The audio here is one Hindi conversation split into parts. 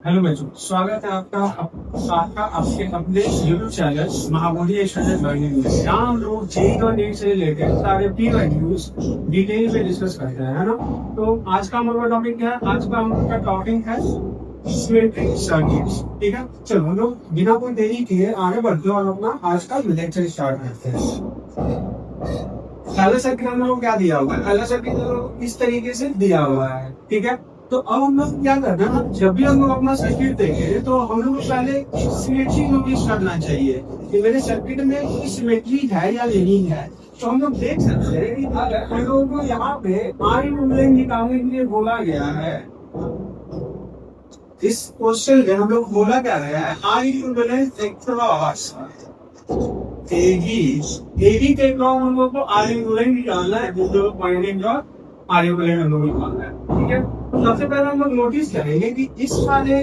हेलो बच्चों, स्वागत है आपका आपके अपने YouTube channel Mahabodhi student learning में। यहाँ हम लोग जेई और नीट से रिलेटेड सारे प्री वैल्यूज डिटेल में डिस्कस करते हैं, है ना। तो आज का हमारा टॉपिक क्या है? आज का हमारा टॉपिक है सिमेट्रिक सर्किट्स। ठीक है, चलो हम लोग बिना कोई देरी किए आगे बढ़ते हैं और अपना आज का लेक्चर स्टार्ट करते हैं। पहला सर्किट हम लोग क्या दिया हुआ है? पहला सर्किट हम लोग इस तरीके से दिया हुआ है, ठीक है। तो अब हम लोग क्या करना है, जब भी हम लोग अपना सर्किट देखें तो हम लोग को पहले सिमेट्री नोटिस करना चाहिए कि मेरे सर्किट में कोई सिमेट्री है या नहीं है। तो हम लोग देख सकते हैं कि अगर हम लोगों को यहाँ पे आई मूवमेंट निकालने के लिए बोला गया है, इस क्वेश्चन में हम लोग बोला क्या गया है, आई इक्विवेलेंट अक्रॉस एबी के अक्रॉस हम लोग को आई इक्विवेलेंट निकालना है, जो पॉइंटिंग का आई इक्विवेलेंट हम लोग निकालना है, ठीक है। तो सबसे पहले हम लोग नोटिस करेंगे कि इस वाले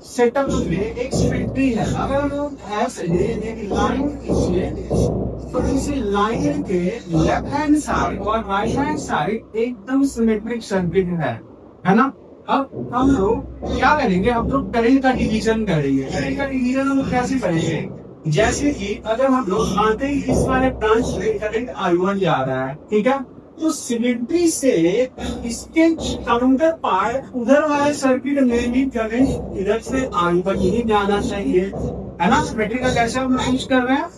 सेटअप में एक सिमेट्री है। अगर हम लोग ऐसे एक लाइन खींचे तो इस लाइन के लेफ्ट हैंड साइड और राइट हैंड साइड एकदम सिमेट्रिक सर्किट है ना। अब हम लोग क्या करेंगे, हम लोग करंट का डिवीजन करेंगे। करंट का डिवीजन हम लोग कैसे करेंगे? जैसे कि अगर हम लोग मानते हैं इस वाले ब्रांच में करंट I1 जा रहा है, ठीक है, तो सिमेट्री से इसके काउंटर पार्ट उधर वाले सर्किट में भी करंट इधर से I1 ही जाना चाहिए, है ना। सिमेट्री का कैसे हम यूज कर रहे हैं?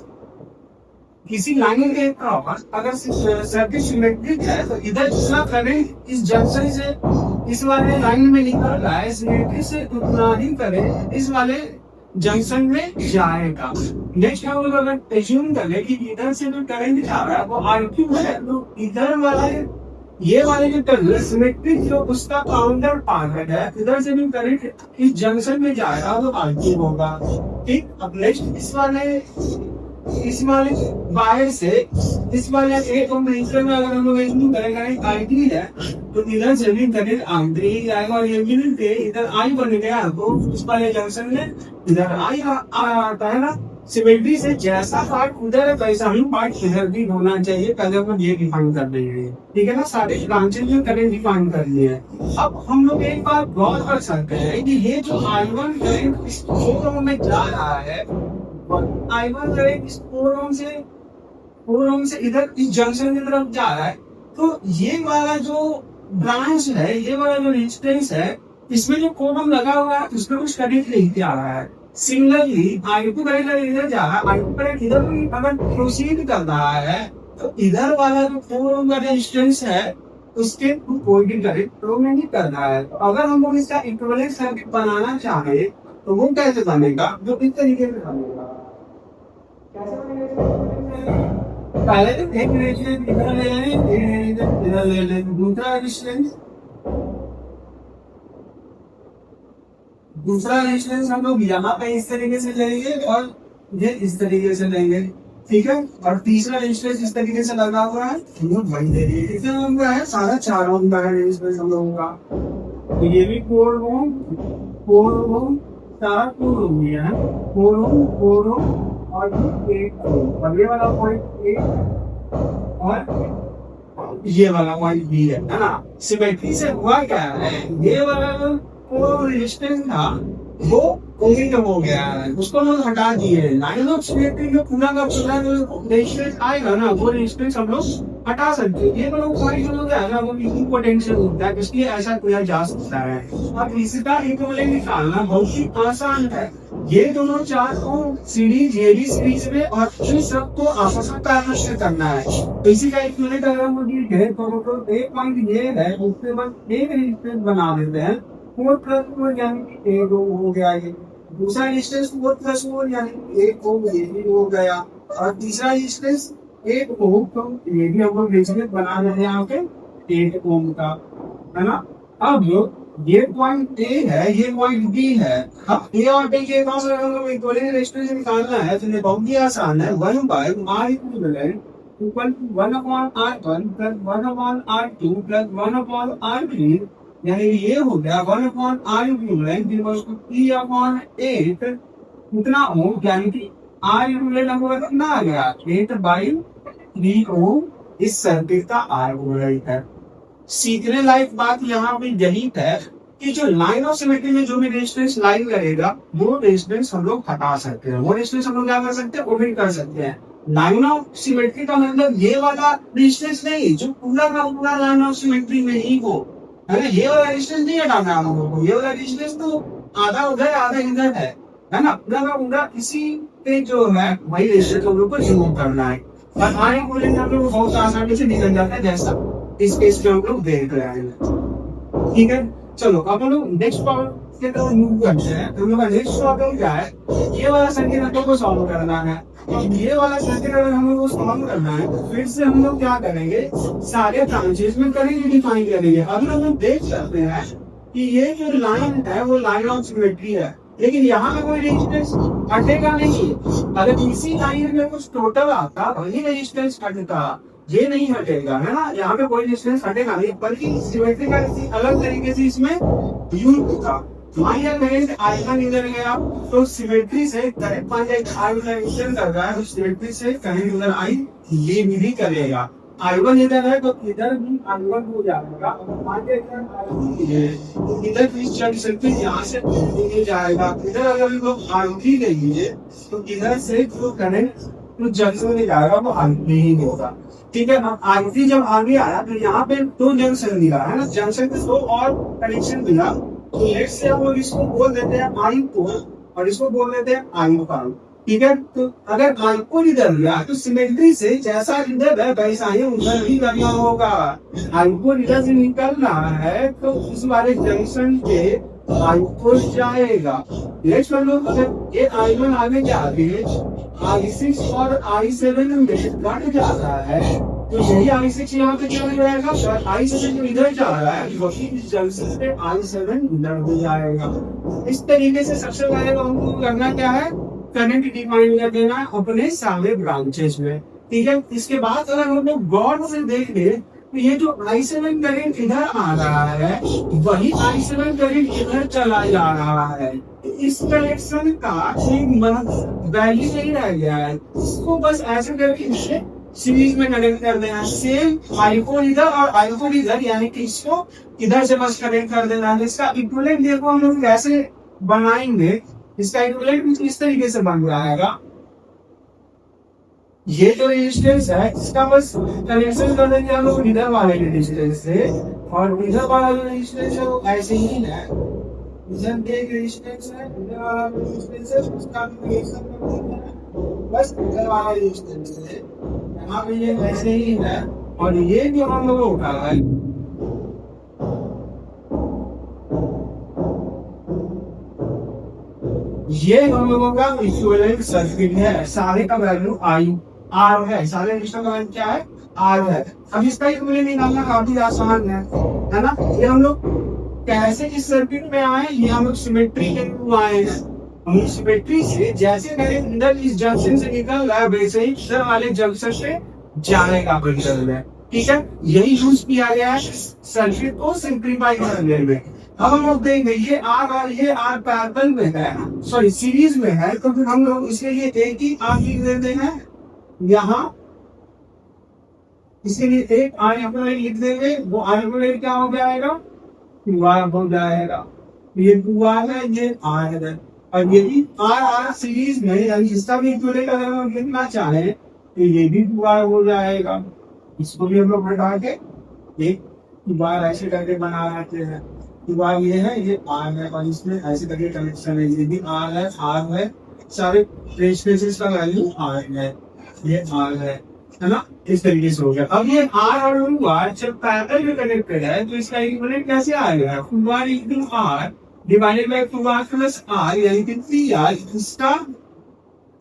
किसी लाइन के क्रॉस अगर सर्किट सिमेट्रिक है तो इधर जितना करंट इस जंक्शन से इस वाले लाइन में निकल रहा है, सिमेट्री से उतना ही करंट इस वाले जंक्शन में जाएगा। नेक्स्ट हम लोग अगर एज्यूम करें कि इधर से जो करंट जा रहा है वो I2 है, तो इधर वाले ये वाले जो टर्मिनल सिमेट्रिक जो उसका काउंटर पार्ट है, इधर से भी करंट इस जंक्शन में जाएगा तो I2 होगा, ठीक। अब नेक्स्ट इस वाले वायर से इस वाले एक और रजिस्टर में अगर हम लोग इसमें करेंगे I3 है तो इधर से भी करंट I3 जाएगा और ये भी इधर I बन गया तो इस वाले जंक्शन में इधर I आता है ना। सिमेट्री से जैसा पार्ट उधर है वैसा ही पार्ट इधर भी होना चाहिए। पहले हम ये डिफाइन कर देंगे, ठीक है ना। सारे ब्रांचेस में करंट डिफाइन कर लिए। अब हम लोग एक बार गौर कर सकते हैं कि ये जो I1 करंट इस 4 ओम में जा रहा है, I1 करंट इस 4 ओम से इधर इस जंक्शन की तरफ जा रहा है, तो ये वाला जो ब्रांच है, ये वाला जो रेजिस्टेंस है, इसमें जो कोलम लगा हुआ है उसमें कुछ करंट नहीं आ रहा है। सिमिलरली I2 करंट इधर जा रहा है, I2 करंट इधर भी अगर प्रोसीड कर रहा है तो इधर वाला जो 4 ओम का रेजिस्टेंस है उसके कोई भी करंट फ्लो नहीं कर रहा है। तो अगर हम लोग इसका इक्विवेलेंट सर्किट बनाना चाहे तो वो कैसे बनेगा? जो इस तरीके से बनेगा। कैसे बनेगा? पहले तो एक रेजिस्टेंस इधर ले लेंगे, इधर ले लेंगे, दूसरा रेजिस्टेंस हम लोग यहाँ पे इस तरीके से लेंगे और ये इस तरीके से लेंगे, ठीक है। और तीसरा रेजिस्टेंस इस तरीके से लगा हुआ है, हम लोग वही ले लेंगे। कितना ओम का है? 4.5 ओम का है रेजिस्टेंस हम लोगों का। तो ये भी 4 ओम 4 ओम है, 4 ओम और 8 ओम, और ये वाला पॉइंट ए और ये वाला पॉइंट बी है ना। सिमेट्री से हुआ क्या है, ये वाला जो रेजिस्टेंस था वो कम हो गया है, उसको हम हटा दिए। लाइन ऑफ सिमेट्री जो पूरा का पूरा जो रेजिस्टेंस आएगा ना, वो रेजिस्टेंस हम लोग हटा सकते हैं। ये वाला पॉइंट जो होता है ना, वो पोटेंशियल होता है, इसलिए ऐसा किया जा सकता है। अब इसका इक्विवेलेंट निकालना बहुत ही आसान है। ये दोनों चार को सीरीज ये भी सीरीज में और इन सबको आपस में पैरेलल करना है। तो इसी का इक्विवेलेंट अगर हम लोग तो एक पॉइंट ये है, उसके बाद एक रेजिस्टेंस बना देते हैं 4+4 यानी कि 1 ओम हो गया। ये दूसरा रेजिस्टेंस 4+4 यानी कि 1 ओम ये भी हो गया, और तीसरा रेजिस्टेंस 1 ओम, तो ये भी हम लोग रेजिस्टेंस बना देते हैं यहाँ पे 1 ओम का, है ना। अब ये पॉइंट ए है, ये पॉइंट बी है। अब ए और बी के काम में इक्विवेलेंट रेजिस्टेंस निकालना है तो ये बहुत ही आसान है। 1/R equivalent equal to 1/R1 plus 1/R2 plus 1/R3, यानी ये हो गया 1/R इक्विवेलेंट इक्वल टू 3/8 कितना ओम, यानी कि R इक्विवेलेंट हमको कितना आ गया 8/3 ओम इस सर्किट का R इक्विवेलेंट है। सीखने लायक बात यहाँ पे यही है कि जो लाइन ऑफ सिमेट्री में जो भी रेजिस्टेंस लाइन करेगा वो रेजिस्टेंस हम लोग हटा सकते हैं, वो रेजिस्टेंस हम लोग क्या कर सकते हैं, ओमिट कर सकते हैं। लाइन ऑफ सिमेट्री का मतलब ये वाला रेजिस्टेंस नहीं जो पूरा का पूरा लाइन ऑफ सिमेट्री में ही हो, है ना, ये वाला रेजिस्टेंस नहीं हटाना है हम लोग को। ये वाला रेजिस्टेंस तो आधा उधर आधा इधर है ना, पूरा का पूरा इसी पे जो है वही रेजिस्टेंस हम लोग को रिमूव करना है। और आगे बोलेंगे हम लोग बहुत आसानी से निकल जाता है, जैसा इस केस में हम लोग देख रहे हैं। ठीक है, चलो अब हम लोग नेक्स्ट प्रॉब्लम के तरफ मूव करते हैं। तो हम लोग का नेक्स्ट प्रॉब्लम क्या है, ये वाला सर्किट हम लोग को सॉल्व करना है। अब ये वाला सर्किट अगर हम लोग को सॉल्व करना है तो फिर से हम लोग क्या करेंगे, सारे ब्रांचेस में करेंगे, डिफाइन करेंगे। अब हम लोग देख सकते हैं कि ये जो लाइन है वो लाइन ऑफ सिमेट्री है, लेकिन यहाँ पे कोई रेजिस्टेंस हटेगा नहीं। अगर इसी लाइन में कुछ टोटल आता वही रेजिस्टेंस हटता, ये नहीं हटेगा, है ना, यहाँ पे कोई रेजिस्टेंस हटेगा नहीं, बल्कि सिमेट्री का अलग तरीके से इसमें यूज होगा। माइनर करंट आयरन इधर गया तो सिमेट्री से करंट मान जाए आयरन कर रहा है तो सिमेट्री से करंट उधर आई ये भी करेगा। I1 इधर है तो इधर भी I1 हो जाएगा। मान लीजिए तो इधर भी चल सकते यहाँ से नीचे जाएगा। इधर अगर लोग I3 लेंगे तो इधर से जो करंट तो जंक्शन में जाएगा वो I3 ही होगा। ठीक है, अब I3 जब आगे आया तो यहाँ पे दो जंक्शन मिला है ना, जंक्शन पे दो और कनेक्शन मिला। तो लेट्स से हम लोग इसको बोल देते हैं I4 और इसको बोल देते हैं I5। ठीक है, तो अगर I4 इधर गया तो सिमेट्री से जैसा इधर है वैसा ही उधर भी करना होगा। I4 इधर से निकल रहा है तो उस वाले जंक्शन पे I4 जाएगा। नेक्स्ट हम लोग अगर ये I1 आगे जाके I6 और I7 में कट जाता है तो यही I6 यहाँ पे चला जाएगा और I7 इधर जा रहा है वही इस जंक्शन पे I7 इधर हो जाएगा। इस तरीके से सबसे पहले हमको करना क्या है, करंट डिफाइन कर देना अपने सारे ब्रांचेस में। ठीक है, इसके बाद अगर हम लोग गौर से देख ले तो ये जो I7 करंट इधर आ रहा है वही I7 करंट इधर चला जा रहा है। इस कनेक्शन का एक वैल्यू नहीं रह गया है, इसको बस ऐसे करके इसे सीरीज में कनेक्ट कर देना। सेम I4 इधर और I4 इधर, यानी कि इसको इधर से बस कनेक्ट कर देना है। इसका इक्विवेलेंट देखो हम लोग कैसे बनाएंगे, इसका इक्विवेलेंट इस तरीके से बन जाएगा। ये तो रेजिस्टेंस है, इसका बस कनेक्शन कर देंगे हम लोग इधर वाले रेजिस्टेंस से और इधर वाला जो रेजिस्टेंस है वो ऐसे ही है। इधर एक रेजिस्टेंस है, इधर वाला रेजिस्टेंस है, उसका भी कनेक्शन कर देंगे बस इधर वाला रेजिस्टेंस है। यहाँ पे ये ऐसे ही है और ये जो हम लोग उठा है ये हम लोगों का इक्विवेलेंट सर्किट है। सारे का वैल्यू R है, सारे रेजिस्टर का वैल्यू क्या है, R है। अब इसका इक्विवेलेंट निकालना काफी आसान है ना। ये हम लोग कैसे इस सर्किट में आए, ये हम लोग सिमेट्री के थ्रू आए हैं। सिमेट्री से जैसे करंट इधर इस जंक्शन से निकल रहा है वैसे ही इधर वाले जंक्शन से जाएगा बंडल में। ठीक है, यही यूज किया गया है सर्किट को सिंप्लीफाई करने में। अब हम लोग देखेंगे ये R और ये R पैरेलल में है, सॉरी सीरीज में है, तो फिर हम लोग इसके लिए एक ही R लिख देते हैं यहाँ, इसके लिए एक R इक्विवेलेंट लिख देंगे। वो R इक्विवेलेंट क्या हो जाएगा, 2R हो जाएगा। ये 2R है, ये R है और ये भी R सीरीज में, यानी इसका भी इक्विवेलेंट अगर हम लिखना चाहें तो ये भी 2R हो जाएगा। इसको भी हम लोग हटा के एक 2R ऐसे करके बना लेते हैं। 2R ये है, ये R है और इसमें ऐसे करके कनेक्शन है। ये भी R है, सारे रेजिस्टेंस का वैल्यू R है, ये R है ना। इस तरीके से हो गया। अब ये R और 2R जब पैरेलल में कनेक्टेड है तो इसका इक्विवेलेंट कैसे आएगा, 2R into R divided by 2R plus R यानी कि 3R, इसका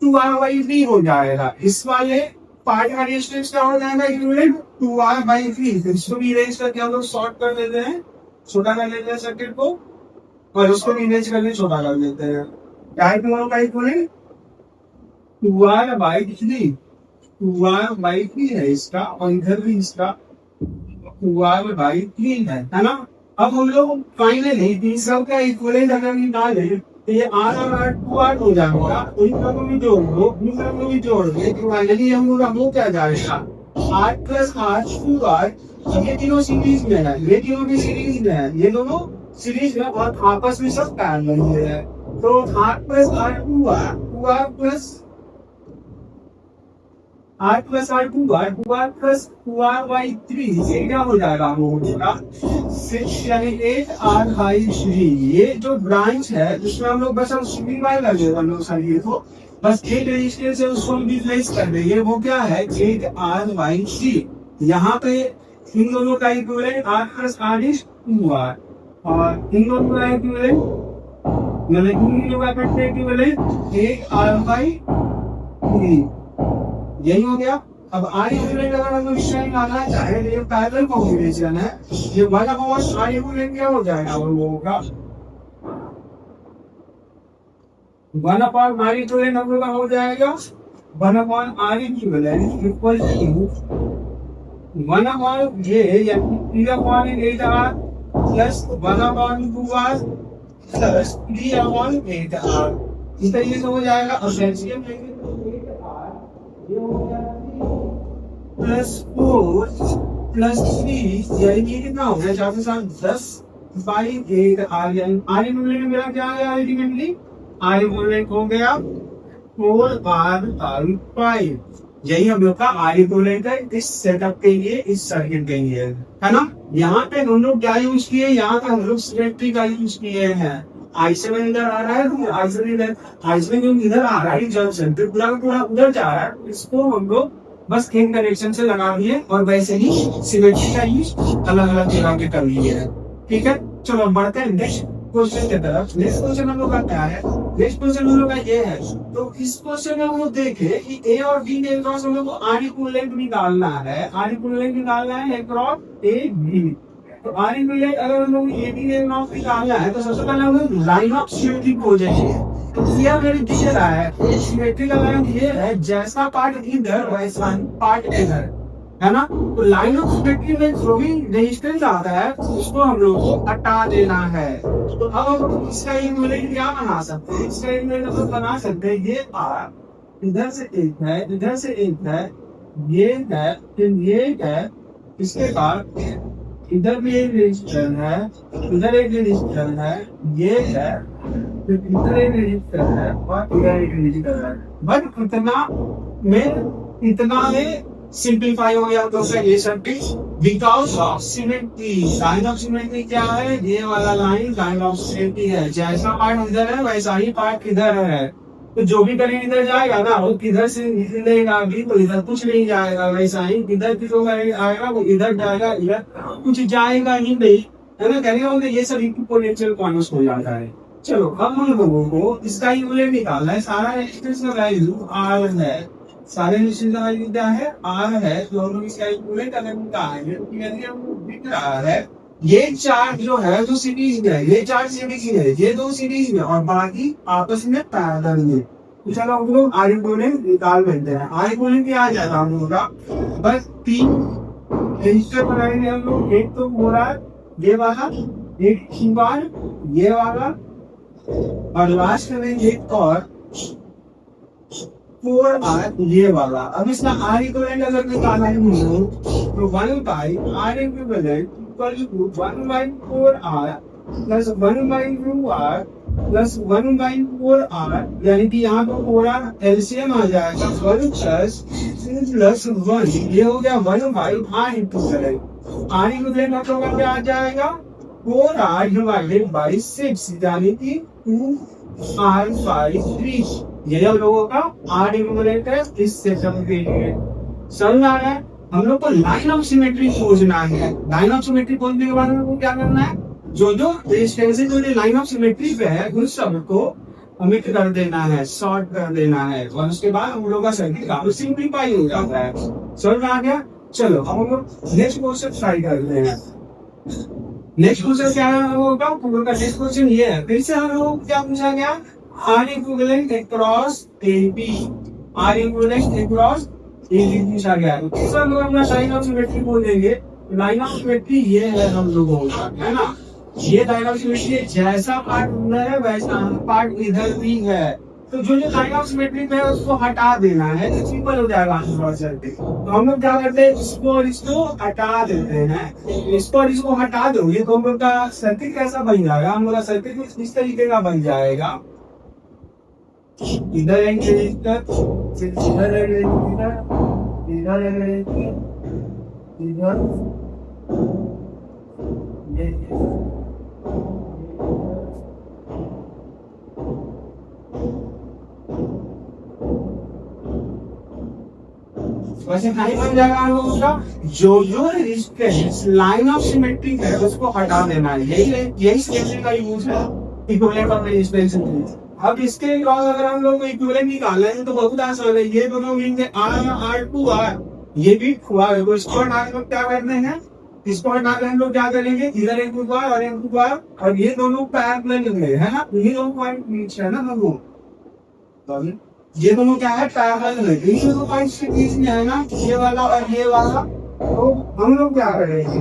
2R/3 हो जाएगा। इस वाले पार्ट का रेजिस्टेंस क्या हो जाएगा, इक्विवेलेंट 2R/3। इसको भी इरेज करके हम लोग शॉर्ट कर देते हैं, छोटा कर लेते हैं सर्किट को और उसको भी इरेज करके छोटा कर देते हैं। क्या है तुम्हारा का इक्विवेलेंट, 2R/3, 2R/3 है इसका और इधर भी इसका 2R/3 है ना। अब हम लोग फाइनली इन सब का इक्विवेलेंट अगर निकाले तो ये R और 2R हो जाएगा। तो इन सबको भी जोड़ दो, इन सबको भी जोड़ दे तो फाइनली हम लोग क्या जाएगा, R प्लस R 2R। ये तीनों सीरीज में है, ये तीनों भी सीरीज में है, ये दोनों सीरीज में और आपस में सब पैरेलल है। तो R plus R two R, two R plus R plus R two R, two R plus two R by three, ये क्या हो जाएगा हम लोगों का 6 यानी 8 आर बाई 3। ये जो ब्रांच है उसमें हम लोग बस हम सिंप्लीफाई कर देंगे हम लोग सारी को, बस एक रजिस्टर से उसको हम रिप्लेस कर देंगे। वो क्या है 8 आर बाई 3। यहाँ पे इन दोनों का equivalent R plus R is 2 R, और इन दोनों का इक्विवेलेंट मतलब इन दोनों का इक्विवेलेंट 8 आर बाई 3, यही हो गया। अब आर इक्विवेलेंट अगर हम लोग इसमें निकालना चाहे तो ये पैरेलल कॉम्बिनेशन है, ये 1/r आर इक्विवेलेंट क्या हो जाएगा हम लोगों का 1/r इक्विवेलेंट हम लोग का हो जाएगा 1/r equivalent equal to 1/r ये यानी 3/8r plus 1/2r plus 3/8r, इस तरीके से हो जाएगा। अब एलसीएम लेंगे तो 8r ये हो जाएगा प्लस 4 प्लस 3, यानी कि कितना हो गया 4 से 7 10/8r, यानी आर इक्विवेलेंट मेरा क्या है अल्टीमेटली आर इक्विवेलेंट हो गया 4r/5। यही हम लोग का आर इक्विवेलेंट है इस सेटअप के लिए, इस सर्किट के लिए, है ना। यहाँ पे हम लोग क्या यूज किए, यहाँ पे हम लोग सिमेट्री का यूज किए हैं। I7 इधर आ रहा है तो I7 जो इधर आ रहा है जंक्शन पे पूरा पूरा उधर जा रहा है, इसको हम लोग बस इन कनेक्शन से लगा दिए और वैसे ही सिमेट्री का यूज अलग अलग जगह पे कर लिए है। ठीक है, चलो बढ़ते हैं नेक्स्ट क्वेश्चन की तरफ। नेक्स्ट क्वेश्चन हम लोग का क्या है, नेक्स्ट क्वेश्चन हम लोग का ये है। तो इस क्वेश्चन में हम लोग देखे कि ए और बी के अक्रॉस हम लोग को आर इक्विवेलेंट निकालना है, आर इक्विवेलेंट निकालना है अक्रॉस ए बी। तो आर इक्विवेलेंट अगर हम लोग ए बी के अक्रॉस निकालना है तो सबसे पहले हम लोग लाइन ऑफ सिमेट्री खोजेंगे। तो यह मेरे दिख रहा है सिमेट्री का लाइन ये है, जैसा पार्ट इधर वैसा पार्ट इधर, है ना। तो लाइन ऑफ सिमेट्री में जो भी रेजिस्टेंस आता है उसको हम लोग को हटा देना है। तो अब हम इसका इक्विवेलेंट क्या बना सकते हैं, इसका इक्विवेलेंट हम बना सकते हैं ये आर इधर से एक है, इधर से एक है, ये है, फिर ये है, इसके बाद इधर भी एक रेजिस्टर है, इधर एक रेजिस्टर है, ये है, फिर इधर एक रेजिस्टर है और इधर एक रेजिस्टर है। बट इतना में सिंप्लीफाई हो गया तो ये circuit because of symmetry. Line of symmetry क्या है, ये वाला लाइन लाइन ऑफ सिमेट्री है, जैसा पार्ट इधर है वैसा ही पार्ट इधर है। तो जो भी करंट इधर जाएगा ना वो किधर से निकलेगा भी तो इधर कुछ नहीं जाएगा, वैसा ही इधर की जो आएगा वो इधर जाएगा, इधर कुछ जाएगा ही नहीं, है ना। कहने का मतलब ये सब इक्विपोटेंशियल क्वांटिटी हो जाता है। चलो अब हम लोगों को इसका इक्विवेलेंट निकालना है। सारा रेजिस्टेंस का वैल्यू आर है, सारे रेजिस्टेंस का वैल्यू क्या है आर है। तो हम लोग इसका इक्विवेलेंट अगर निकालेंगे तो यदि हमको दिख रहा है ये चार्ज जो है जो सीरीज में है, ये चार्ज सीरीज में है, ये दो सीरीज में और बाकी आपस में पैरेलल में। तो चलो हम लोग आर इक्विवेलेंट निकाल लेते हैं। आर इक्विवेलेंट क्या आ जाएगा हम लोगों का, बस 3 रेजिस्टर बनाएंगे हम लोग। एक तो हो रहा है ये वाला, एक Q1 ये वाला, और लास्ट में एक और 4R ये वाला। अब इसका आर इक्विवेलेंट अगर निकालना है तो 1/R equivalent equal to 1/4R plus 1/2R plus 1/4R, यानी कि यहाँ पर 4R एलसीएम आ जाएगा 1 प्लस 1, ये हो गया 1/R इक्विवेलेंट। आर इक्विवेलेंट मतलब क्या आ जाएगा 4R डिवाइडेड बाई 6, यानी कि 2R/3। ये हम लोगों का आर इक्विवेलेंट है इस सेटअप के लिए। समझ आ रहा है। हम लोग को लाइन ऑफ सिमेट्री खोजना है। लाइन ऑफ सिमेट्री खोजने के बाद हमको क्या करना है, जो जो रेजिस्टेंस जो लाइन ऑफ सिमेट्री पे है उन सबको अमिट कर देना है, शॉर्ट कर देना है, और उसके बाद हम लोग का सर्किट काफी सिंप्लीफाई हो जाता है। समझ आ गया। चलो हम लोग नेक्स्ट क्वेश्चन ट्राई करते हैं। नेक्स्ट क्वेश्चन क्या है हम लोगों का नेक्स्ट क्वेश्चन ये है, फिर से हम लोग क्या पूछा गया, R equivalent across AB, R equivalent across AB पूछा गया है। तो हम लोग अपना लाइन ऑफ सिमेट्री बोलेंगे। लाइन ऑफ सिमेट्री ये है हम लोगों का, है ना। ये लाइन ऑफ सिमेट्री जैसा पार्ट उधर है वैसा पार्ट इधर भी है, तो जो जो लाइन ऑफ सिमेट्री है उसको हटा देना है तो सिंपल हो जाएगा सर्किट। तो हम लोग क्या करते हैं, इसको और इसको हटा देते हैं। इसको और इसको हटा दोगे तो हम लोग का सर्किट कैसा बन जाएगा, हम लोग का सर्किट इस तरीके का बन जाएगा। इधर एक रजिस्टर, फिर इधर एक रजिस्टर, इधर एक रजिस्टर, इधर ये वैसे खाली बन जाएगा हम लोगों का। जो जो रेजिस्टेंस लाइन ऑफ सिमेट्री है उसको हटा देना है, यही स्केलिंग का यूज है इक्विवेलेंट ऑफ रेजिस्टेंस। अब इसके बाद अगर हम लोग इक्विवेलेंट निकालना है तो बहुत आसान है, ये दोनों मिलके R ये भी हुआ है। तो इसको हटा के क्या करते हैं, इसको हटा के हम लोग क्या करेंगे, इधर एक बार और एक बार, और ये दोनों पैरेलल में है ना, ये दोनों पॉइंट नीचे है ना दोनों, ये दोनों क्या है पैरेलल में, ये दोनों पॉइंट के बीच में है ना, ये वाला और ये वाला। तो हम लोग क्या करेंगे,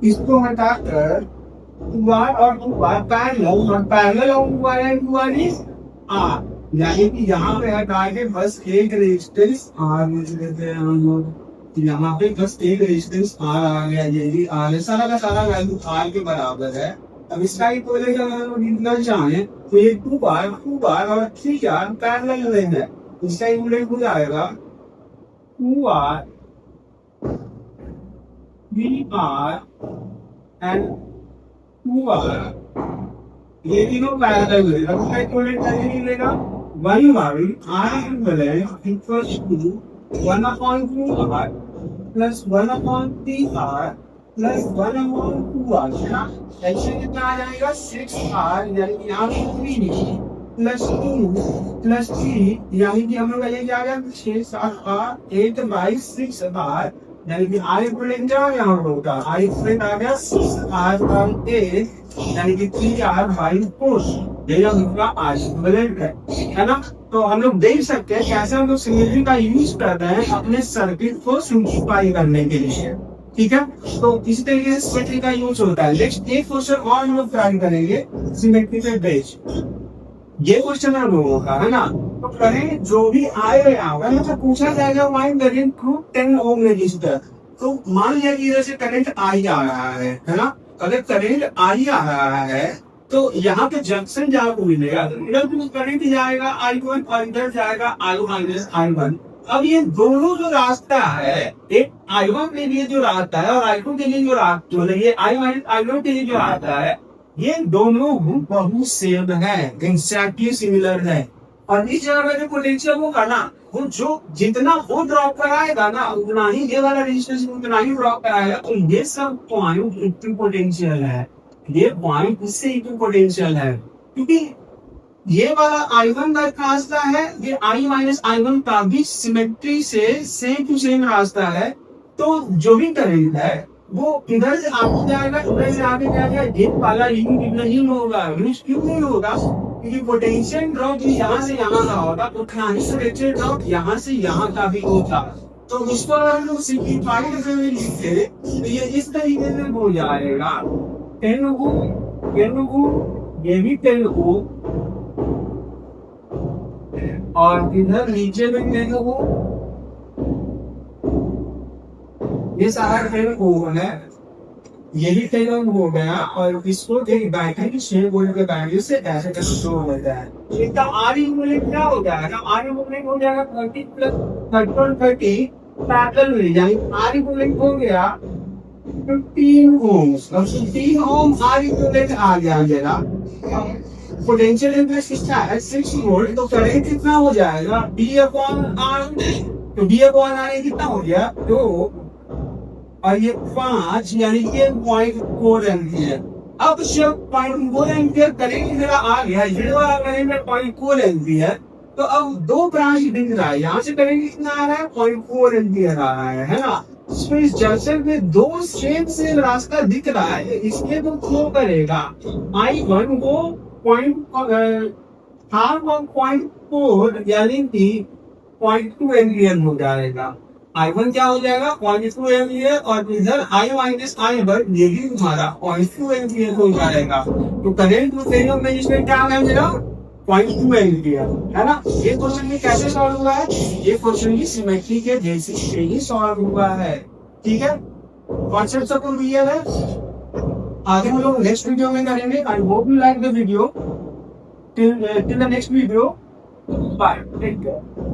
इसको हटाकर बार और बार पैरेलल और बार इज R, यानी कि यहाँ पे हटा के बस एक रेजिस्टेंस R लेते हैं हम लोग। यहाँ पे बस एक रेजिस्टेंस R आ गया, ये भी R है, सारा का सारा वैल्यू R के बराबर है। अब इसका इक्विवेलेंट अगर हम निकालना चाहें तो ये 2 बार और 3R पैरेलल में है, इसका इक्विवेलेंट हो जाएगा 2R 3R एंड 2R, ये तीनों पैरेलल है। अब इसका इक्विवेलेंट कैसे मिलेगा, 1/R equivalent equals to 1/2R plus 1/3R plus 1/2R है ना। ऐसे कितना आ जाएगा 6R, यानी कि यहाँ पे 3 प्लस 2 प्लस 3, यानी कि हम लोग ये क्या आ गया 6/7R 8/6R, यानी कि R इक्विवेलेंट क्या यहाँ होगा, R इक्विवेलेंट आ गया 6R/8, यानी कि 3R/4, ये हमारा R इक्विवेलेंट है ना। तो हम लोग देख सकते हैं कैसे हम लोग सिमेट्री का यूज कर रहे हैं अपने सर्किट को सिंप्लीफाई करने के लिए, ठीक है। तो इसी तरीके से सिमेट्री का यूज होता है। नेक्स्ट एक क्वेश्चन और हम लोग ट्राई करेंगे सिमेट्री पे बेस्ड, ये क्वेश्चन हम लोगों का है ना। तो करेंट जो भी आएगा होगा मतलब पूछा जाएगा वाइन करेंट थ्रू 10 ओम रेजिस्टर। तो मान लिया कि इधर से करंट आई आ रहा है ना, अगर करंट आई आ रहा है तो यहाँ पे जंक्शन जहाँ को मिलेगा इधर भी करंट जाएगा I1 और इधर जाएगा I1। अब ये दोनों जो रास्ता है, एक I1 के लिए जो रास्ता है और I2 के लिए जो रास्ता है, ये I1 के लिए जो रास्ता है, ये दोनों बहुत सेम है, एग्जैक्टली सिमिलर है। और इस जगह पे जो पोटेंशियल होगा ना, वो जो जितना वो ड्रॉप कराएगा ना उतना ही ये वाला रेजिस्टेंस उतना ही ड्रॉप कराएगा। तो ये सब पॉइंट इक्विवेलेंट पोटेंशियल है, ये पॉइंट इससे इक्विवेलेंट पोटेंशियल है, क्योंकि ये वाला I1 का रास्ता है, ये I-I1 का भी सिमेट्री से सेम टू सेम रास्ता है। तो जो भी करंट है वो इधर से आगे जाएगा, इधर से आगे जाएगा, ये वाला लिंक नहीं होगा। क्यों नहीं होगा, क्योंकि पोटेंशियल ड्रॉप यहाँ से यहाँ का होगा, उतना ही पोटेंशियल ड्रॉप यहाँ से यहाँ का भी होगा। तो उसको अगर हम लोग सिंप्लीफाई करके लिखते तो ये इस तरीके से हो जाएगा 10 ओम, ये भी 10 ओम, और इधर नीचे में 10 ओम, ये सारा 10 ओम है, ये भी 10 ओम हो गया। और इसको एक बैटरी की 6 वोल्ट के बैटरी से ऐसे कैसे शो होता है। इसका R इक्विवेलेंट क्या हो जाएगा, R इक्विवेलेंट हो जाएगा 30 प्लस 30 पैरेलल में, यानी R इक्विवेलेंट हो गया 15 ओम। अब 15 ओम R इक्विवेलेंट आ गया मेरा। पोटेंशियल डिफरेंस कितना है 6 वोल्ट, तो करंट कितना हो जाएगा D/R। तो D/R कितना हो गया 2 और ये 5, यानी ये 0.4 एम्पियर। अब जब 0.4 एम्पियर करंट मेरा आ गया, ये वाला करंट है 0.4 एम्पियर, तो अब 2 ब्रांच दिख रहा है, यहाँ से करंट कितना आ रहा है 0.4 एम्पियर आ रहा है ना। तो इस जंक्शन में 2 से रास्ता दिख रहा है, इसके तो फ्लो करेगा I1 को 0.4 यानी कि 0.2 एम्पियर हो जाएगा। I1 क्या हो जाएगा 0.2 एम्पियर और इधर I माइनस I वन ये भी हमारा 0.2 एम्पियर हो जाएगा। तो करंट टू फेरियम रेजिस्टेंस क्या है मेरा 0.2 एम्पियर, है ना। ये क्वेश्चन भी कैसे सॉल्व हुआ है, ये क्वेश्चन भी सिमेट्री के बेसिस पे ही सॉल्व हुआ है। ठीक है, कॉन्सेप्ट सबको क्लियर है। आगे हम लोग नेक्स्ट वीडियो में करेंगे। I hope you like the video. Till the next video, bye, take care.